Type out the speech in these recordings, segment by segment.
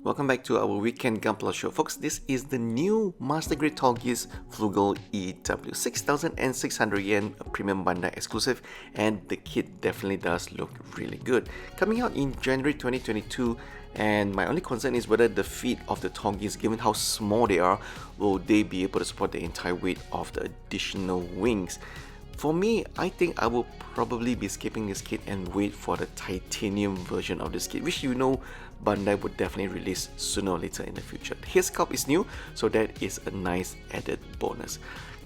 Welcome back to our weekend Gunpla show. Folks, this is the new Master Grade Tallgeese Flügel EW. 6,600 yen, a premium Bandai exclusive, and the kit definitely does look really good. Coming out in January 2022, and my only concern is whether the feet of the Tallgeese, given how small they are, will they be able to support the entire weight of the additional wings. For me, I think I will probably be skipping this kit and wait for the titanium version of this kit, which Bandai would definitely release sooner or later in the future. His sculpt is new, so that is a nice added bonus.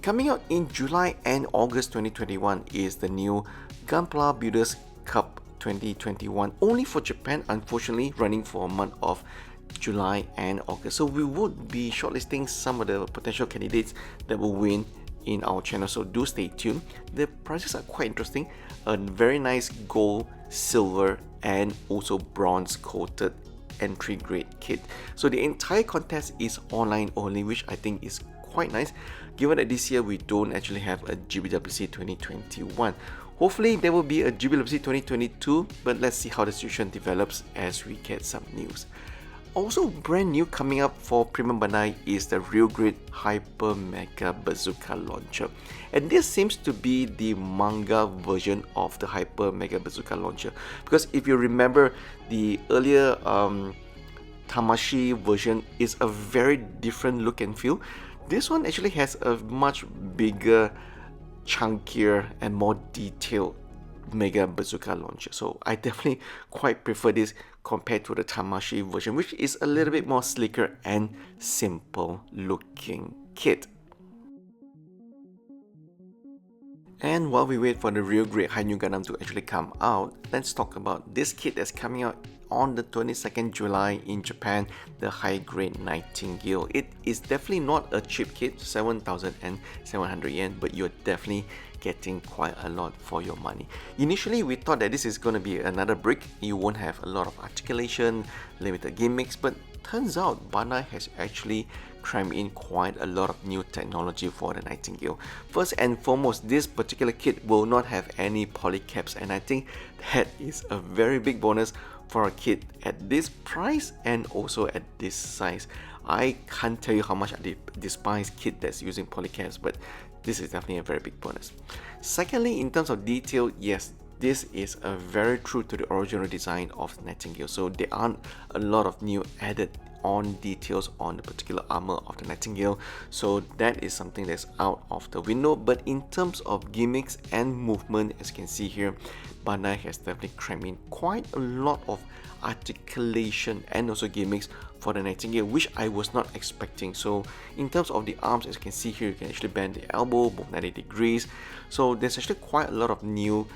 Coming out in July and August 2021 is the new Gunpla Builders Cup 2021, only for Japan, unfortunately running for a month of July and August. So we would be shortlisting some of the potential candidates that will win in our channel, so do stay tuned. The prizes are quite interesting. A very nice gold, silver and also bronze coated entry grade kit. So the entire contest is online only, which I think is quite nice given that this year we don't actually have a GBWC 2021. Hopefully there will be a GBWC 2022, but let's see how the situation develops as we get some news. Also brand new coming up for Premium Bandai is the Real Grade Hyper Mega Bazooka launcher, and this seems to be the manga version of the Hyper Mega Bazooka launcher, because if you remember the earlier Tamashi version is a very different look and feel. This one actually has a much bigger, chunkier and more detailed Mega Bazooka launcher, so I definitely quite prefer this compared to the Tamashi version, which is a little bit more slicker and simple looking kit. And while we wait for the real grade High New Gundam to actually come out, let's talk about this kit that's coming out on the 22nd July in Japan, the High Grade Nightingale. It is definitely not a cheap kit, 7,700 yen, but you're definitely getting quite a lot for your money. Initially, we thought that this is going to be another brick. You won't have a lot of articulation, limited gimmicks, but turns out Bandai has actually crammed in quite a lot of new technology for the Nightingale. First and foremost, this particular kit will not have any polycaps, and I think that is a very big bonus for a kit at this price and also at this size. I can't tell you how much I despise kit that's using polycaps, but this is definitely a very big bonus. Secondly, in terms of detail, yes, this is a very true to the original design of Nightingale, so there aren't a lot of new added on details on the particular armor of the Nightingale, so that is something that's out of the window. But in terms of gimmicks and movement, as you can see here, Bandai has definitely crammed in quite a lot of articulation and also gimmicks for the Nightingale, which I was not expecting. So in terms of the arms, as you can see here, you can actually bend the elbow both 90 degrees, so there's actually quite a lot of new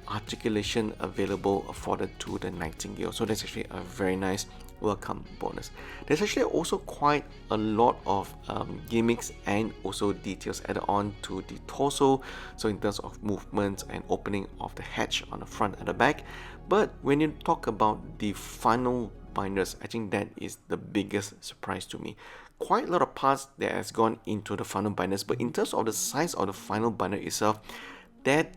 articulation available afforded to the Nightingale, so that's actually a very nice welcome bonus. There's actually also quite a lot of gimmicks and also details added on to the torso, so in terms of movements and opening of the hatch on the front and the back. But when you talk about the final binders, I think that is the biggest surprise to me. Quite a lot of parts that has gone into the final binders, but in terms of the size of the final binder itself, that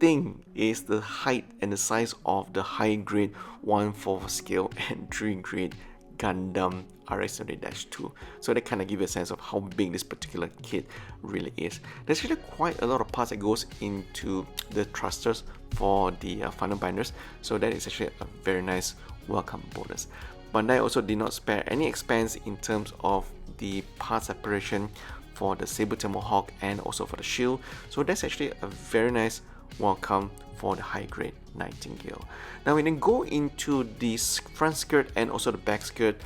thing is the height and the size of the high grade 1/4 scale entry grade Gundam RX-78-2. So that kind of gives you a sense of how big this particular kit really is. There's actually quite a lot of parts that goes into the thrusters for the final binders, so that is actually a very nice welcome bonus. Bandai also did not spare any expense in terms of the part separation for the Saber Tomahawk and also for the shield, so that's actually a very nice welcome for the high grade Nightingale. Now when you go into the front skirt and also the back skirt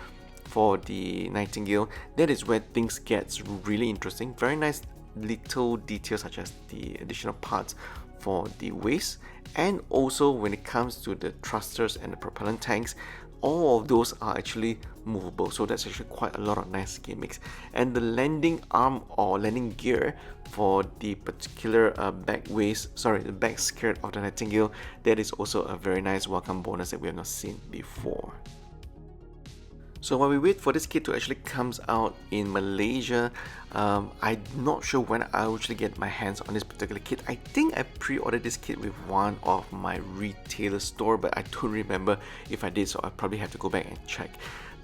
for the Nightingale, that is where things gets really interesting. Very nice little details such as the additional parts for the waist, and also when it comes to the thrusters and the propellant tanks, all of those are actually movable, so that's actually quite a lot of nice gimmicks. And the landing arm or landing gear for the particular the back skirt of the Nightingale, that is also a very nice welcome bonus that we have not seen before. So while we wait for this kit to actually comes out in Malaysia, I'm not sure when I'll actually get my hands on this particular kit. I think I pre-ordered this kit with one of my retailer store, but I don't remember if I did, so I probably have to go back and check.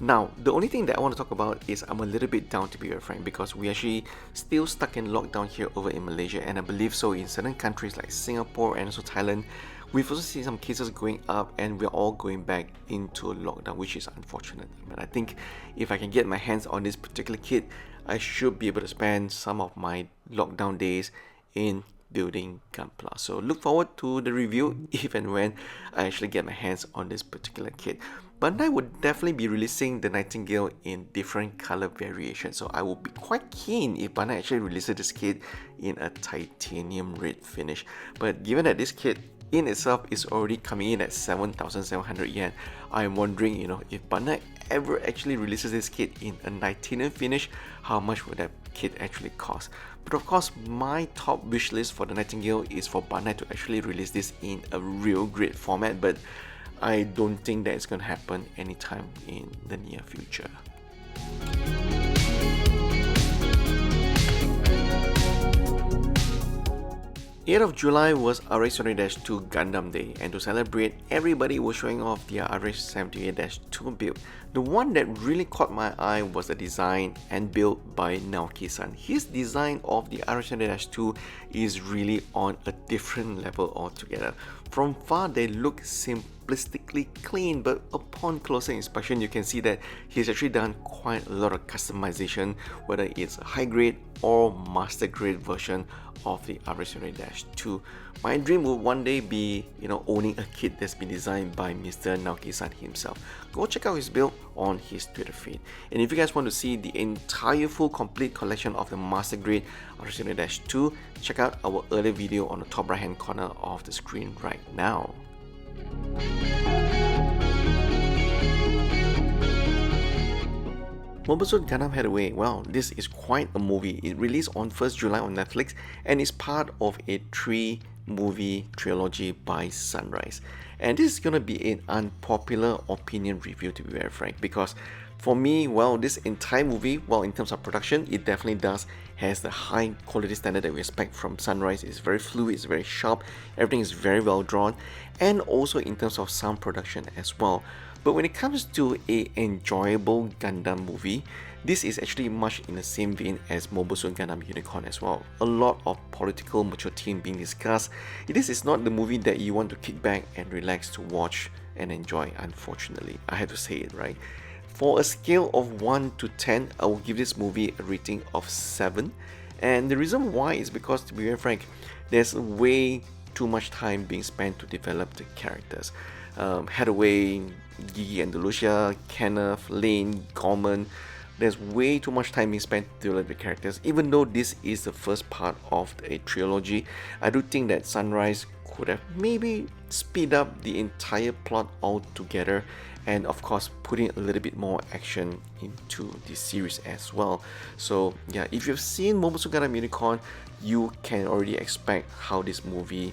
Now, the only thing that I want to talk about is I'm a little bit down, to be very frank, because we actually still stuck in lockdown here over in Malaysia, and I believe so in certain countries like Singapore and also Thailand. We've also seen some cases going up, and we're all going back into lockdown, which is unfortunate. But I think if I can get my hands on this particular kit, I should be able to spend some of my lockdown days in building Gunpla. So look forward to the review if and when I actually get my hands on this particular kit. Bandai would definitely be releasing the Nightingale in different color variations, so I will be quite keen if Bandai actually releases this kit in a titanium red finish. But given that this kit in itself is already coming in at 7,700 yen, I'm wondering, if Bandai ever actually releases this kit in a titanium finish, how much would that kit actually cost? But of course, my top wish list for the Nightingale is for Bandai to actually release this in a real grade format, but I don't think that it's going to happen anytime in the near future. 8th of July was RH-78-2 Gundam Day, and to celebrate, everybody was showing off their RH-78-2 build. The one that really caught my eye was the design and build by Naoki-san. His design of the RH-78-2 is really on a different level altogether. From far, they look simplistically clean, but upon closer inspection, you can see that he's actually done quite a lot of customization, whether it's a high grade or master grade version of the RH-78-2. My dream would one day be, owning a kit that's been designed by Mr. Naoki-san himself. Go check out his build on his Twitter feed. And if you guys want to see the entire full complete collection of the master grade RH-78-2, check out our earlier video on the top right hand corner of the screen right now. Mobile Suit Gundam Hathaway, well, this is quite a movie. It released on 1st July on Netflix and is part of a 3-movie trilogy by Sunrise. And this is gonna be an unpopular opinion review, to be very frank, because for me, well, this entire movie, well, in terms of production, it definitely has the high quality standard that we expect from Sunrise. It's very fluid, it's very sharp, everything is very well drawn, and also in terms of sound production as well. But when it comes to an enjoyable Gundam movie, this is actually much in the same vein as Mobile Suit Gundam Unicorn as well. A lot of political mature themes being discussed. This is not the movie that you want to kick back and relax to watch and enjoy, unfortunately. I have to say it, right? For a scale of 1 to 10, I will give this movie a rating of 7. And the reason why is because, to be very frank, there's way too much time being spent to develop the characters. Hathaway, Gigi and Delucia, Kenneth, Lane, Gorman. There's way too much time being spent to develop the characters. Even though this is the first part of a trilogy, I do think that Sunrise could have maybe speed up the entire plot altogether, and of course putting a little bit more action into the series as well. So yeah, if you've seen Mobile Suit Gundam Unicorn, you can already expect how this movie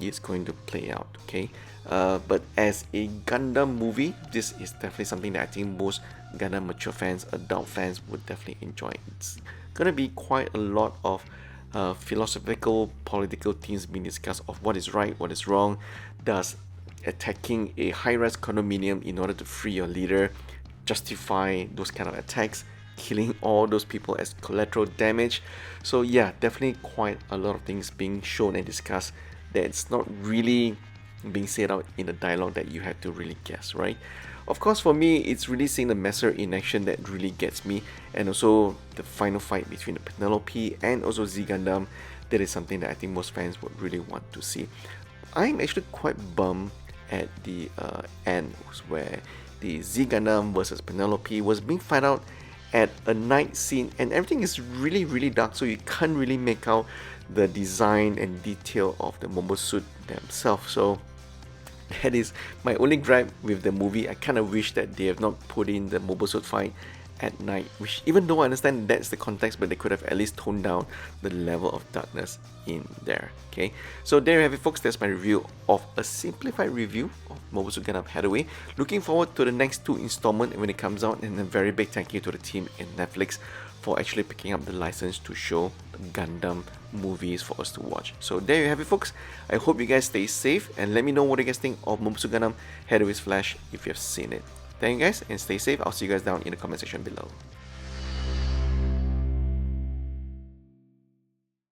is going to play out, okay? But as a Gundam movie, this is definitely something that I think most Gundam mature fans, adult fans would definitely enjoy. It's gonna be quite a lot of philosophical, political themes being discussed of what is right, what is wrong. Does attacking a high-rise condominium in order to free your leader justify those kind of attacks, killing all those people as collateral damage? So yeah, definitely quite a lot of things being shown and discussed that's not really being said out in the dialogue that you have to really guess, right? Of course, for me, it's really seeing the Messer in action that really gets me, and also the final fight between the Penelope and also Z Gundam. That is something that I think most fans would really want to see. I'm actually quite bummed at the end where the Z Gundam versus Penelope was being fight out at a night scene, and everything is really dark, so you can't really make out the design and detail of the mobile suit themselves. So that is my only gripe with the movie. I kind of wish that they have not put in the mobile suit fight at night, which, even though I understand that's the context, but they could have at least toned down the level of darkness in there. Okay, so there you have it, folks. That's my review of a simplified review of Mobile Suit Gundam Hathaway. Looking forward to the next 2 installment when it comes out, and a very big thank you to the team in Netflix for actually picking up the license to show Gundam movies for us to watch. So there you have it, folks. I hope you guys stay safe, and let me know what you guys think of Mobile Suit Gundam Hathaway Flash if you have seen it. Thank you guys, and stay safe. I'll see you guys down in the comment section below.